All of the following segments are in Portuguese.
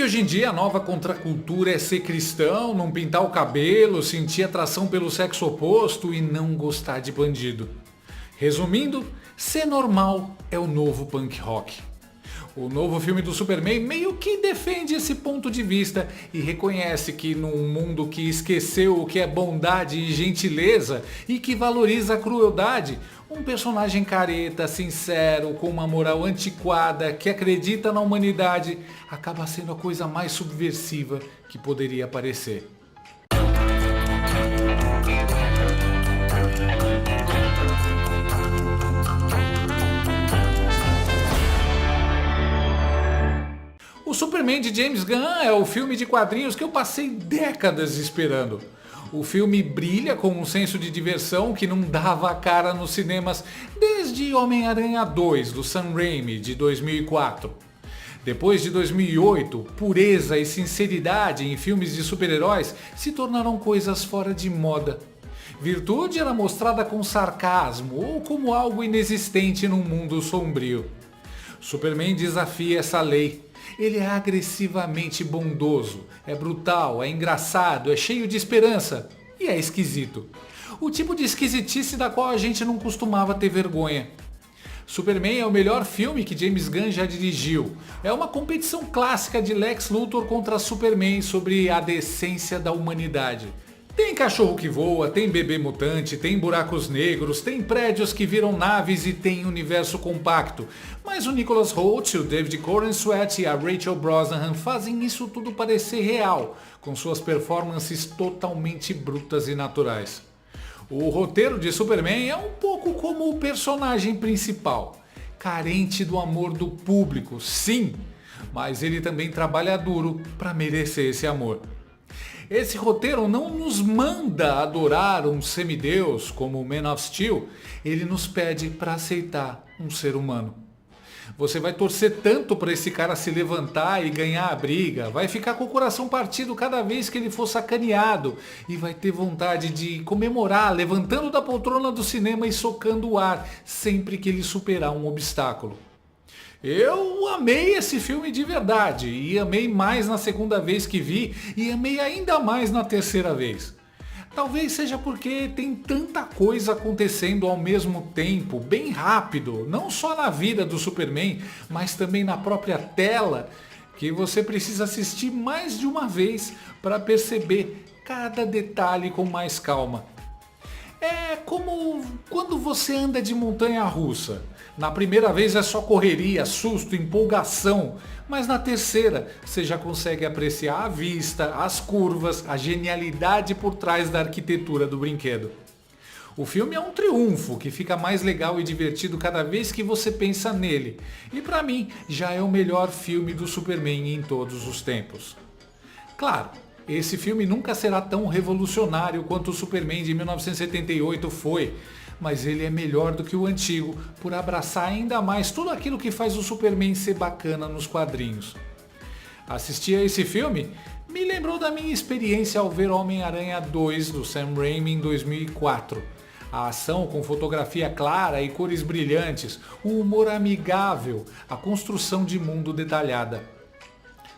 que hoje em dia a nova contracultura é ser cristão, não pintar o cabelo, sentir atração pelo sexo oposto e não gostar de bandido. Resumindo, ser normal é o novo punk rock. O novo filme do Superman meio que defende esse ponto de vista e reconhece que num mundo que esqueceu o que é bondade e gentileza e que valoriza a crueldade, um personagem careta, sincero, com uma moral antiquada, que acredita na humanidade, acaba sendo a coisa mais subversiva que poderia parecer. O Superman de James Gunn é o filme de quadrinhos que eu passei décadas esperando. O filme brilha com um senso de diversão que não dava a cara nos cinemas desde Homem-Aranha 2, do Sam Raimi, de 2004. Depois de 2008, pureza e sinceridade em filmes de super-heróis se tornaram coisas fora de moda. Virtude era mostrada com sarcasmo ou como algo inexistente num mundo sombrio. Superman desafia essa lei. Ele é agressivamente bondoso, é brutal, é engraçado, é cheio de esperança e é esquisito. O tipo de esquisitice da qual a gente não costumava ter vergonha. Superman é o melhor filme que James Gunn já dirigiu. É uma competição clássica de Lex Luthor contra Superman sobre a decência da humanidade. Tem cachorro que voa, tem bebê mutante, tem buracos negros, tem prédios que viram naves e tem universo compacto. Mas o Nicholas Hoult, o David Corenswet e a Rachel Brosnahan fazem isso tudo parecer real, com suas performances totalmente brutas e naturais. O roteiro de Superman é um pouco como o personagem principal, carente do amor do público, sim, mas ele também trabalha duro para merecer esse amor. Esse roteiro não nos manda adorar um semideus como o Man of Steel, ele nos pede para aceitar um ser humano. Você vai torcer tanto para esse cara se levantar e ganhar a briga, vai ficar com o coração partido cada vez que ele for sacaneado e vai ter vontade de comemorar, levantando da poltrona do cinema e socando o ar sempre que ele superar um obstáculo. Eu amei esse filme de verdade e amei mais na segunda vez que vi e amei ainda mais na terceira vez. Talvez seja porque tem tanta coisa acontecendo ao mesmo tempo, bem rápido, não só na vida do Superman, mas também na própria tela, que você precisa assistir mais de uma vez para perceber cada detalhe com mais calma. É como quando você anda de montanha-russa. Na primeira vez é só correria, susto, empolgação, mas na terceira você já consegue apreciar a vista, as curvas, a genialidade por trás da arquitetura do brinquedo. O filme é um triunfo que fica mais legal e divertido cada vez que você pensa nele, e para mim já é o melhor filme do Superman em todos os tempos. Claro, esse filme nunca será tão revolucionário quanto o Superman de 1978 foi, mas ele é melhor do que o antigo por abraçar ainda mais tudo aquilo que faz o Superman ser bacana nos quadrinhos. Assistir a esse filme me lembrou da minha experiência ao ver Homem-Aranha 2 do Sam Raimi em 2004. A ação com fotografia clara e cores brilhantes, o humor amigável, a construção de mundo detalhada.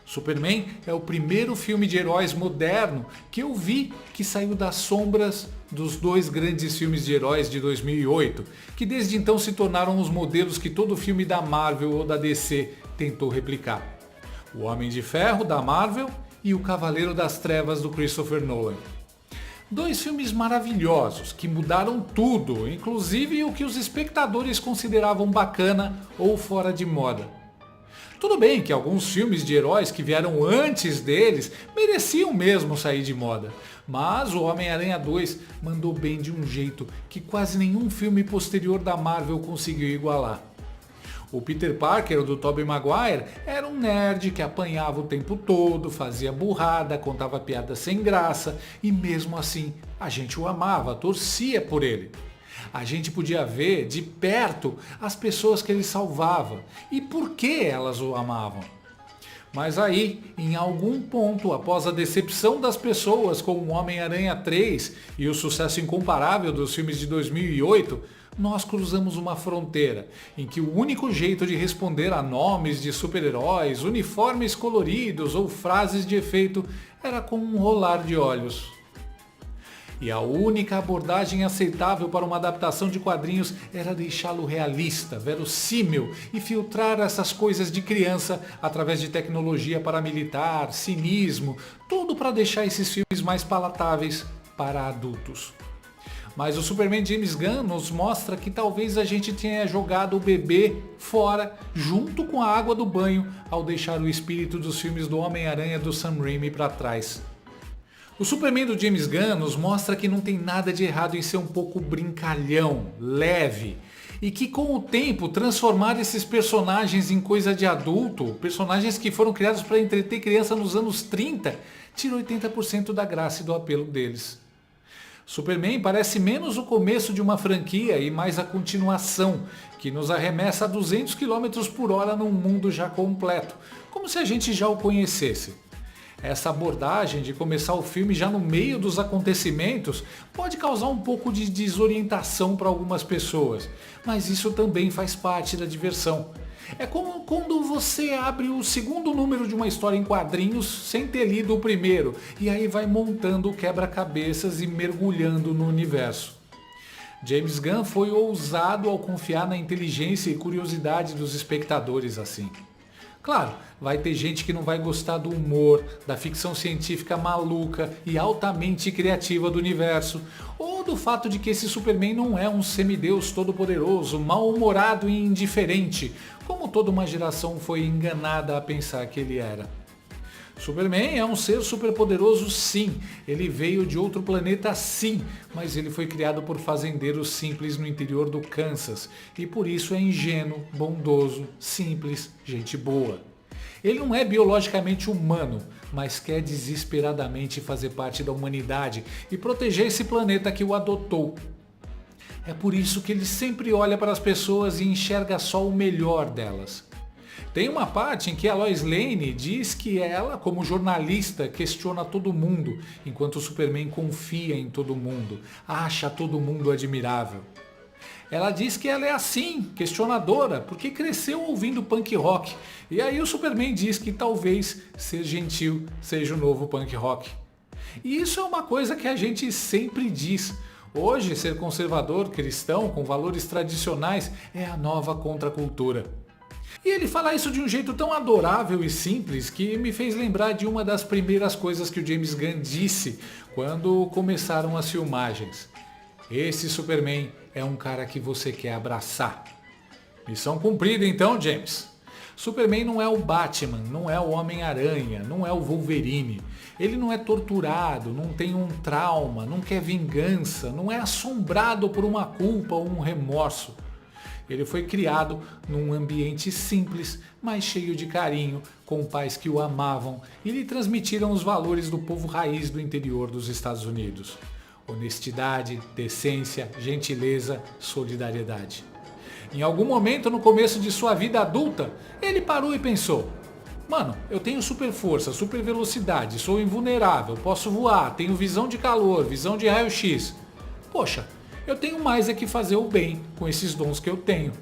Superman é o primeiro filme de heróis moderno que eu vi que saiu das sombras dos dois grandes filmes de heróis de 2008, que desde então se tornaram os modelos que todo filme da Marvel ou da DC tentou replicar. O Homem de Ferro da Marvel e o Cavaleiro das Trevas do Christopher Nolan. Dois filmes maravilhosos que mudaram tudo, inclusive o que os espectadores consideravam bacana ou fora de moda. Tudo bem que alguns filmes de heróis que vieram antes deles mereciam mesmo sair de moda, mas o Homem-Aranha 2 mandou bem de um jeito que quase nenhum filme posterior da Marvel conseguiu igualar. O Peter Parker, do Tobey Maguire, era um nerd que apanhava o tempo todo, fazia burrada, contava piadas sem graça e mesmo assim a gente o amava, torcia por ele. A gente podia ver de perto as pessoas que ele salvava e por que elas o amavam. Mas aí, em algum ponto, após a decepção das pessoas com o Homem-Aranha 3 e o sucesso incomparável dos filmes de 2008, nós cruzamos uma fronteira em que o único jeito de responder a nomes de super-heróis, uniformes coloridos ou frases de efeito era com um rolar de olhos. E a única abordagem aceitável para uma adaptação de quadrinhos era deixá-lo realista, verossímil e filtrar essas coisas de criança através de tecnologia paramilitar, cinismo, tudo para deixar esses filmes mais palatáveis para adultos. Mas o Superman de James Gunn nos mostra que talvez a gente tenha jogado o bebê fora junto com a água do banho ao deixar o espírito dos filmes do Homem-Aranha do Sam Raimi para trás. O Superman do James Gunn nos mostra que não tem nada de errado em ser um pouco brincalhão, leve, e que com o tempo transformar esses personagens em coisa de adulto, personagens que foram criados para entreter criança nos anos 30, tira 80% da graça e do apelo deles. Superman parece menos o começo de uma franquia e mais a continuação, que nos arremessa a 200 km por hora num mundo já completo, como se a gente já o conhecesse. Essa abordagem de começar o filme já no meio dos acontecimentos pode causar um pouco de desorientação para algumas pessoas, mas isso também faz parte da diversão. É como quando você abre o segundo número de uma história em quadrinhos sem ter lido o primeiro, e aí vai montando o quebra-cabeças e mergulhando no universo. James Gunn foi ousado ao confiar na inteligência e curiosidade dos espectadores assim. Claro, vai ter gente que não vai gostar do humor, da ficção científica maluca e altamente criativa do universo, ou do fato de que esse Superman não é um semideus todo-poderoso, mal-humorado e indiferente, como toda uma geração foi enganada a pensar que ele era. Superman é um ser superpoderoso sim, ele veio de outro planeta sim, mas ele foi criado por fazendeiros simples no interior do Kansas e por isso é ingênuo, bondoso, simples, gente boa. Ele não é biologicamente humano, mas quer desesperadamente fazer parte da humanidade e proteger esse planeta que o adotou. É por isso que ele sempre olha para as pessoas e enxerga só o melhor delas. Tem uma parte em que a Lois Lane diz que ela, como jornalista, questiona todo mundo, enquanto o Superman confia em todo mundo, acha todo mundo admirável. Ela diz que ela é assim, questionadora, porque cresceu ouvindo punk rock, e aí o Superman diz que talvez ser gentil seja o novo punk rock. E isso é uma coisa que a gente sempre diz. Hoje, ser conservador, cristão, com valores tradicionais, é a nova contracultura. E ele fala isso de um jeito tão adorável e simples que me fez lembrar de uma das primeiras coisas que o James Gunn disse quando começaram as filmagens. Esse Superman é um cara que você quer abraçar. Missão cumprida então, James. Superman não é o Batman, não é o Homem-Aranha, não é o Wolverine. Ele não é torturado, não tem um trauma, não quer vingança, não é assombrado por uma culpa ou um remorso. Ele foi criado num ambiente simples, mas cheio de carinho, com pais que o amavam e lhe transmitiram os valores do povo raiz do interior dos Estados Unidos. Honestidade, decência, gentileza, solidariedade. Em algum momento no começo de sua vida adulta, ele parou e pensou: mano, eu tenho super força, super velocidade, sou invulnerável, posso voar, tenho visão de calor, visão de raio-x. Poxa, eu tenho mais é que fazer o bem com esses dons que eu tenho.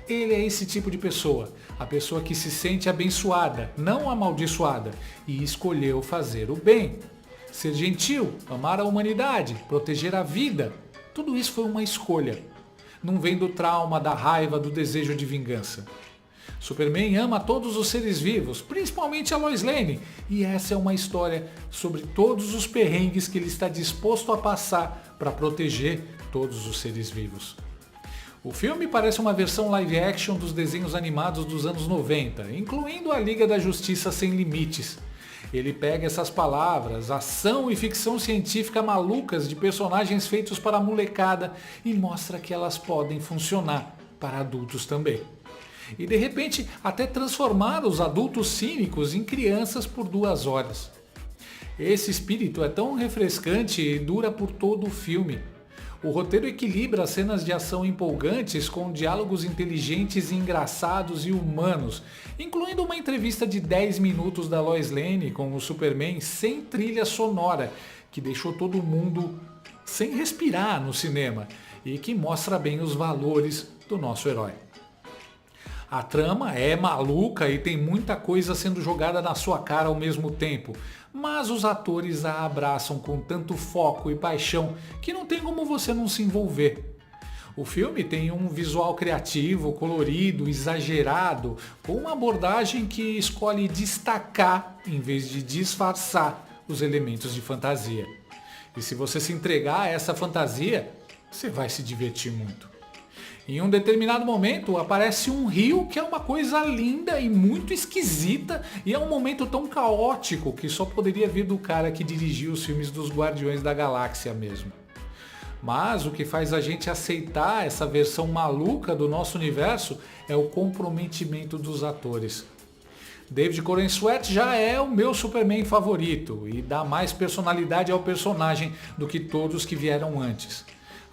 Ele é esse tipo de pessoa, a pessoa que se sente abençoada, não amaldiçoada, e escolheu fazer o bem. Ser gentil, amar a humanidade, proteger a vida, tudo isso foi uma escolha. Não vem do trauma, da raiva, do desejo de vingança. Superman ama todos os seres vivos, principalmente a Lois Lane, e essa é uma história sobre todos os perrengues que ele está disposto a passar para proteger todos os seres vivos. O filme parece uma versão live action dos desenhos animados dos anos 90, incluindo a Liga da Justiça Sem Limites. Ele pega essas palavras, ação e ficção científica malucas de personagens feitos para a molecada e mostra que elas podem funcionar para adultos também. E de repente até transformar os adultos cínicos em crianças por 2 horas. Esse espírito é tão refrescante e dura por todo o filme. O roteiro equilibra as cenas de ação empolgantes com diálogos inteligentes, engraçados e humanos, incluindo uma entrevista de 10 minutos da Lois Lane com o Superman sem trilha sonora, que deixou todo mundo sem respirar no cinema. e que mostra bem os valores do nosso herói. A trama é maluca e tem muita coisa sendo jogada na sua cara ao mesmo tempo, mas os atores a abraçam com tanto foco e paixão que não tem como você não se envolver. O filme tem um visual criativo, colorido, exagerado, com uma abordagem que escolhe destacar em vez de disfarçar os elementos de fantasia. E se você se entregar a essa fantasia, você vai se divertir muito. Em um determinado momento aparece um rio que é uma coisa linda e muito esquisita e é um momento tão caótico que só poderia vir do cara que dirigiu os filmes dos Guardiões da Galáxia mesmo. Mas o que faz a gente aceitar essa versão maluca do nosso universo é o comprometimento dos atores. David Corenswet já é o meu Superman favorito e dá mais personalidade ao personagem do que todos que vieram antes.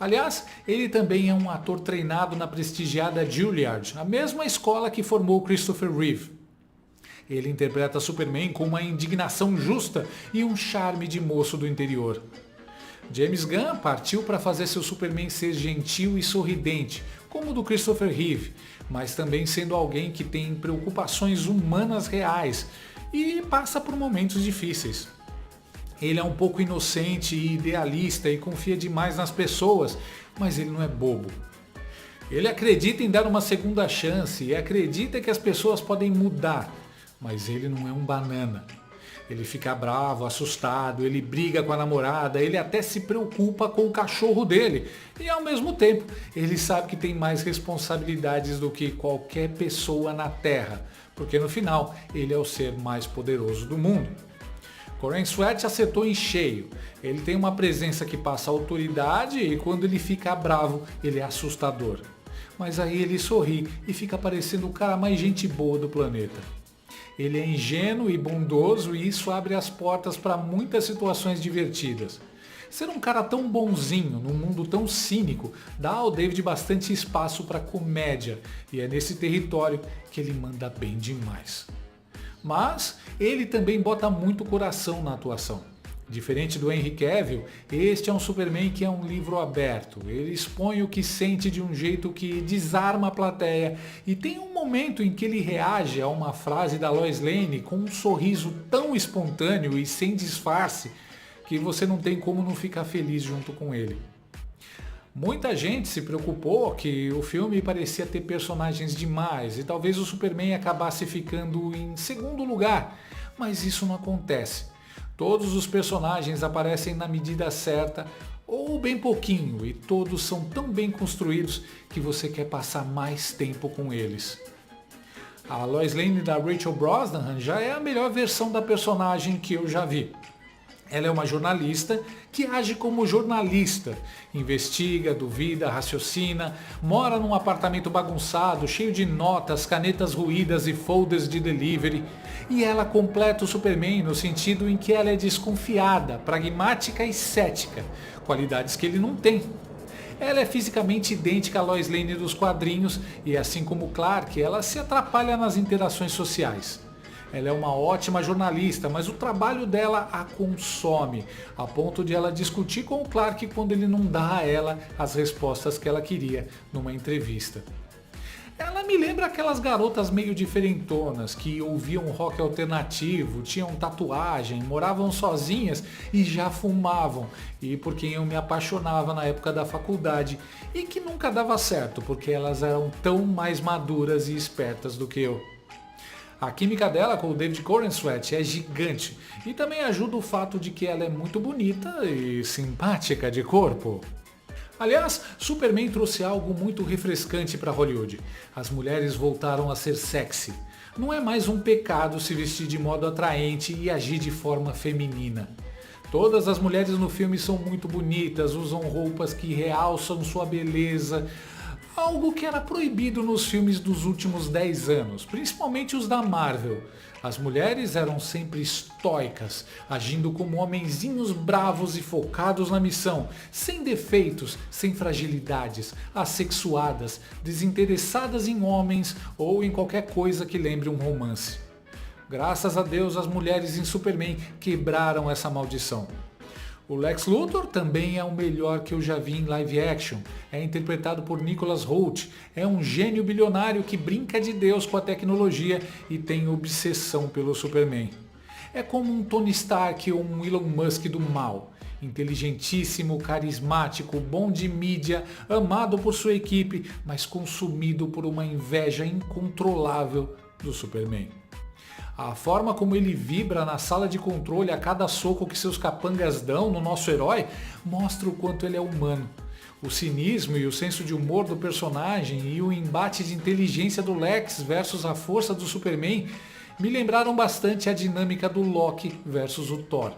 Aliás, ele também é um ator treinado na prestigiada Juilliard, a mesma escola que formou Christopher Reeve. Ele interpreta Superman com uma indignação justa e um charme de moço do interior. James Gunn partiu para fazer seu Superman ser gentil e sorridente, como o do Christopher Reeve, mas também sendo alguém que tem preocupações humanas reais e passa por momentos difíceis. Ele é um pouco inocente e idealista e confia demais nas pessoas, mas ele não é bobo. Ele acredita em dar uma segunda chance e acredita que as pessoas podem mudar, mas ele não é um banana. Ele fica bravo, assustado, ele briga com a namorada, ele até se preocupa com o cachorro dele. E ao mesmo tempo, ele sabe que tem mais responsabilidades do que qualquer pessoa na Terra, porque no final, ele é o ser mais poderoso do mundo. Corenswet acertou em cheio. Ele tem uma presença que passa autoridade e quando ele fica bravo, ele é assustador. Mas aí ele sorri e fica parecendo o cara mais gente boa do planeta. Ele é ingênuo e bondoso e isso abre as portas para muitas situações divertidas. Ser um cara tão bonzinho, num mundo tão cínico, dá ao David bastante espaço para comédia e é nesse território que ele manda bem demais. Mas ele também bota muito coração na atuação. Diferente do Henry Cavill, este é um Superman que é um livro aberto. Ele expõe o que sente de um jeito que desarma a plateia e tem um momento em que ele reage a uma frase da Lois Lane com um sorriso tão espontâneo e sem disfarce que você não tem como não ficar feliz junto com ele. Muita gente se preocupou que o filme parecia ter personagens demais e talvez o Superman acabasse ficando em segundo lugar, mas isso não acontece. Todos os personagens aparecem na medida certa ou bem pouquinho e todos são tão bem construídos que você quer passar mais tempo com eles. A Lois Lane da Rachel Brosnahan já é a melhor versão da personagem que eu já vi. Ela é uma jornalista que age como jornalista, investiga, duvida, raciocina, mora num apartamento bagunçado, cheio de notas, canetas ruídas e folders de delivery. E ela completa o Superman no sentido em que ela é desconfiada, pragmática e cética, qualidades que ele não tem. Ela é fisicamente idêntica à Lois Lane dos quadrinhos e, assim como Clark, ela se atrapalha nas interações sociais. Ela é uma ótima jornalista, mas o trabalho dela a consome, a ponto de ela discutir com o Clark quando ele não dá a ela as respostas que ela queria numa entrevista. Ela me lembra aquelas garotas meio diferentonas que ouviam rock alternativo, tinham tatuagem, moravam sozinhas e já fumavam, e por quem eu me apaixonava na época da faculdade, e que nunca dava certo porque elas eram tão mais maduras e espertas do que eu. A química dela com o David Corenswet é gigante e também ajuda o fato de que ela é muito bonita e simpática de corpo. Aliás, Superman trouxe algo muito refrescante para Hollywood. As mulheres voltaram a ser sexy. Não é mais um pecado se vestir de modo atraente e agir de forma feminina. Todas as mulheres no filme são muito bonitas, usam roupas que realçam sua beleza, algo que era proibido nos filmes dos últimos 10 anos, principalmente os da Marvel. As mulheres eram sempre estoicas, agindo como homenzinhos bravos e focados na missão, sem defeitos, sem fragilidades, assexuadas, desinteressadas em homens ou em qualquer coisa que lembre um romance. Graças a Deus, as mulheres em Superman quebraram essa maldição. O Lex Luthor também é o melhor que eu já vi em live action. É interpretado por Nicholas Hoult. É um gênio bilionário que brinca de Deus com a tecnologia e tem obsessão pelo Superman. É como um Tony Stark ou um Elon Musk do mal. Inteligentíssimo, carismático, bom de mídia, amado por sua equipe, mas consumido por uma inveja incontrolável do Superman. A forma como ele vibra na sala de controle a cada soco que seus capangas dão no nosso herói mostra o quanto ele é humano. O cinismo e o senso de humor do personagem e o embate de inteligência do Lex versus a força do Superman me lembraram bastante a dinâmica do Loki versus o Thor.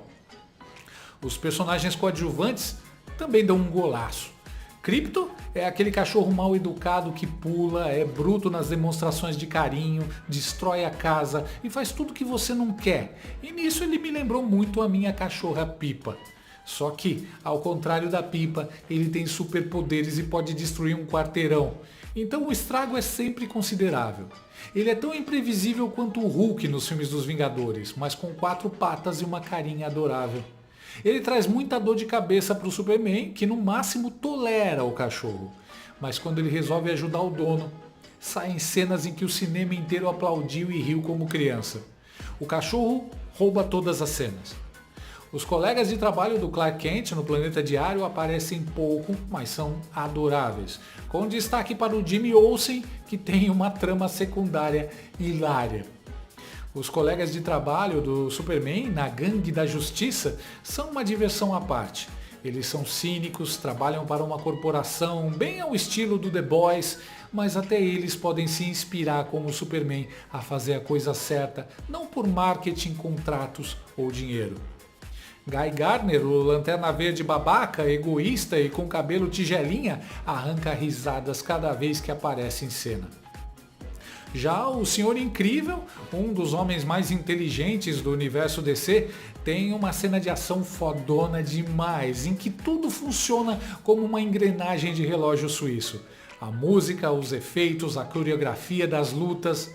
Os personagens coadjuvantes também dão um golaço. Krypto é aquele cachorro mal educado que pula, é bruto nas demonstrações de carinho, destrói a casa e faz tudo que você não quer. E nisso ele me lembrou muito a minha cachorra Pipa. Só que, ao contrário da Pipa, ele tem superpoderes e pode destruir um quarteirão. Então o estrago é sempre considerável. Ele é tão imprevisível quanto o Hulk nos filmes dos Vingadores, mas com 4 patas e uma carinha adorável. Ele traz muita dor de cabeça para o Superman, que no máximo tolera o cachorro. Mas quando ele resolve ajudar o dono, saem cenas em que o cinema inteiro aplaudiu e riu como criança. O cachorro rouba todas as cenas. Os colegas de trabalho do Clark Kent no Planeta Diário aparecem pouco, mas são adoráveis. Com destaque para o Jimmy Olsen, que tem uma trama secundária hilária. Os colegas de trabalho do Superman na Gangue da Justiça são uma diversão à parte. Eles são cínicos, trabalham para uma corporação bem ao estilo do The Boys, mas até eles podem se inspirar como o Superman a fazer a coisa certa, não por marketing, contratos ou dinheiro. Guy Gardner, o Lanterna Verde babaca, egoísta e com cabelo tigelinha, arranca risadas cada vez que aparece em cena. Já o Senhor Incrível, um dos homens mais inteligentes do universo DC, tem uma cena de ação fodona demais, em que tudo funciona como uma engrenagem de relógio suíço. A música, os efeitos, a coreografia das lutas.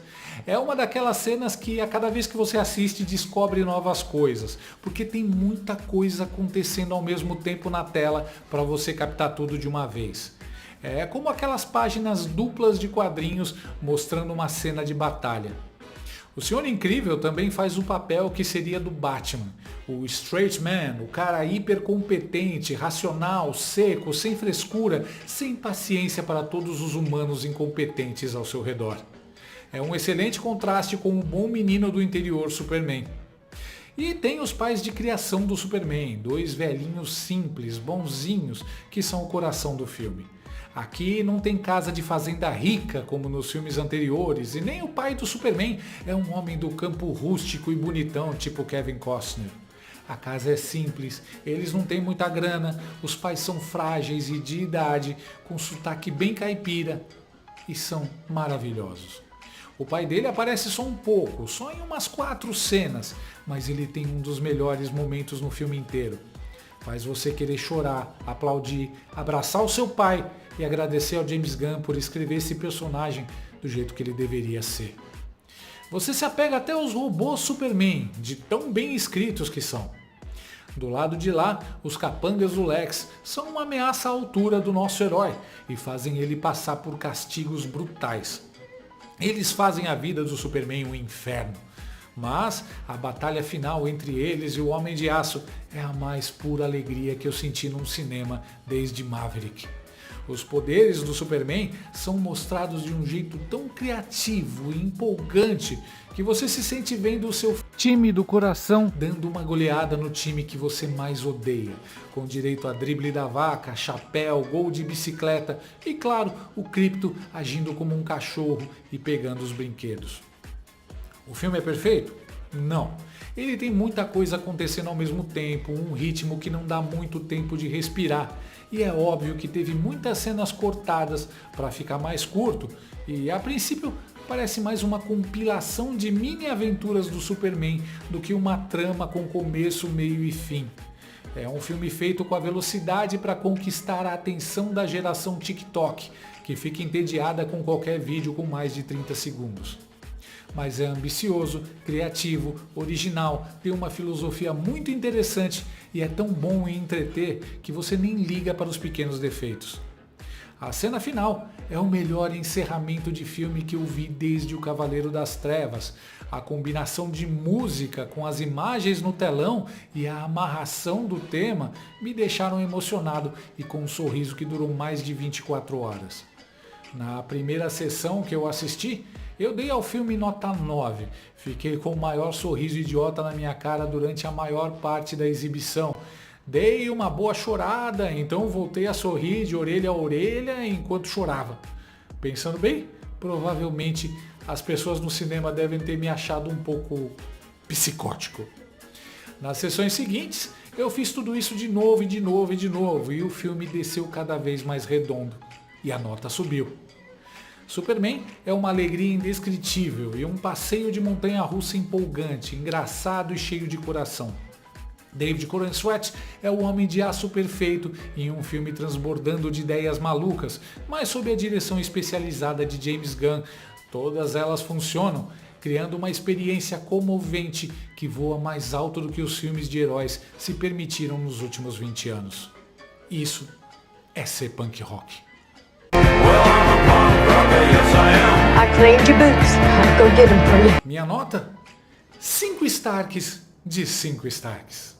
É uma daquelas cenas que a cada vez que você assiste descobre novas coisas, porque tem muita coisa acontecendo ao mesmo tempo na tela para você captar tudo de uma vez. É como aquelas páginas duplas de quadrinhos mostrando uma cena de batalha. O Senhor Incrível também faz o papel que seria do Batman, o straight man, o cara hipercompetente, racional, seco, sem frescura, sem paciência para todos os humanos incompetentes ao seu redor. É um excelente contraste com o bom menino do interior Superman. E tem os pais de criação do Superman, 2 velhinhos simples, bonzinhos, que são o coração do filme. Aqui não tem casa de fazenda rica como nos filmes anteriores, e nem o pai do Superman é um homem do campo rústico e bonitão tipo Kevin Costner. A casa é simples, eles não têm muita grana, os pais são frágeis e de idade, com sotaque bem caipira, e são maravilhosos. O pai dele aparece só um pouco, só em umas 4 cenas, mas ele tem um dos melhores momentos no filme inteiro. Faz você querer chorar, aplaudir, abraçar o seu pai e agradecer ao James Gunn por escrever esse personagem do jeito que ele deveria ser. Você se apega até aos robôs Superman, de tão bem escritos que são. Do lado de lá, os capangas do Lex são uma ameaça à altura do nosso herói e fazem ele passar por castigos brutais. Eles fazem a vida do Superman um inferno. Mas a batalha final entre eles e o Homem de Aço é a mais pura alegria que eu senti num cinema desde Maverick. Os poderes do Superman são mostrados de um jeito tão criativo e empolgante que você se sente vendo o seu time do coração dando uma goleada no time que você mais odeia, com direito a drible da vaca, chapéu, gol de bicicleta e, claro, o Krypto agindo como um cachorro e pegando os brinquedos. O filme é perfeito? Não. Ele tem muita coisa acontecendo ao mesmo tempo, um ritmo que não dá muito tempo de respirar. E é óbvio que teve muitas cenas cortadas para ficar mais curto e, a princípio, parece mais uma compilação de mini aventuras do Superman do que uma trama com começo, meio e fim. É um filme feito com a velocidade para conquistar a atenção da geração TikTok, que fica entediada com qualquer vídeo com mais de 30 segundos. mas é ambicioso, criativo, original, tem uma filosofia muito interessante e é tão bom em entreter que você nem liga para os pequenos defeitos. A cena final é o melhor encerramento de filme que eu vi desde O Cavaleiro das Trevas. A combinação de música com as imagens no telão e a amarração do tema me deixaram emocionado e com um sorriso que durou mais de 24 horas. Na primeira sessão que eu assisti, eu dei ao filme nota 9. Fiquei com o maior sorriso idiota na minha cara durante a maior parte da exibição. Dei uma boa chorada, então voltei a sorrir de orelha a orelha enquanto chorava. Pensando bem, provavelmente as pessoas no cinema devem ter me achado um pouco psicótico. Nas sessões seguintes, eu fiz tudo isso de novo e de novo e de novo, e o filme desceu cada vez mais redondo. E a nota subiu. Superman é uma alegria indescritível e um passeio de montanha-russa empolgante, engraçado e cheio de coração. David Corenswet é o Homem de Aço perfeito em um filme transbordando de ideias malucas, mas sob a direção especializada de James Gunn. Todas elas funcionam, criando uma experiência comovente que voa mais alto do que os filmes de heróis se permitiram nos últimos 20 anos. Isso é ser punk rock. I cleaned your boots. I'll go get them for you. Minha nota? 5 Starks de 5 Starks.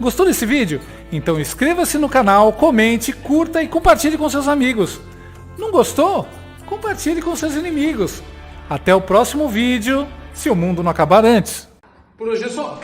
Gostou desse vídeo? Então inscreva-se no canal, comente, curta e compartilhe com seus amigos. Não gostou? Compartilhe com seus inimigos. Até o próximo vídeo, se o mundo não acabar antes. Por hoje é só.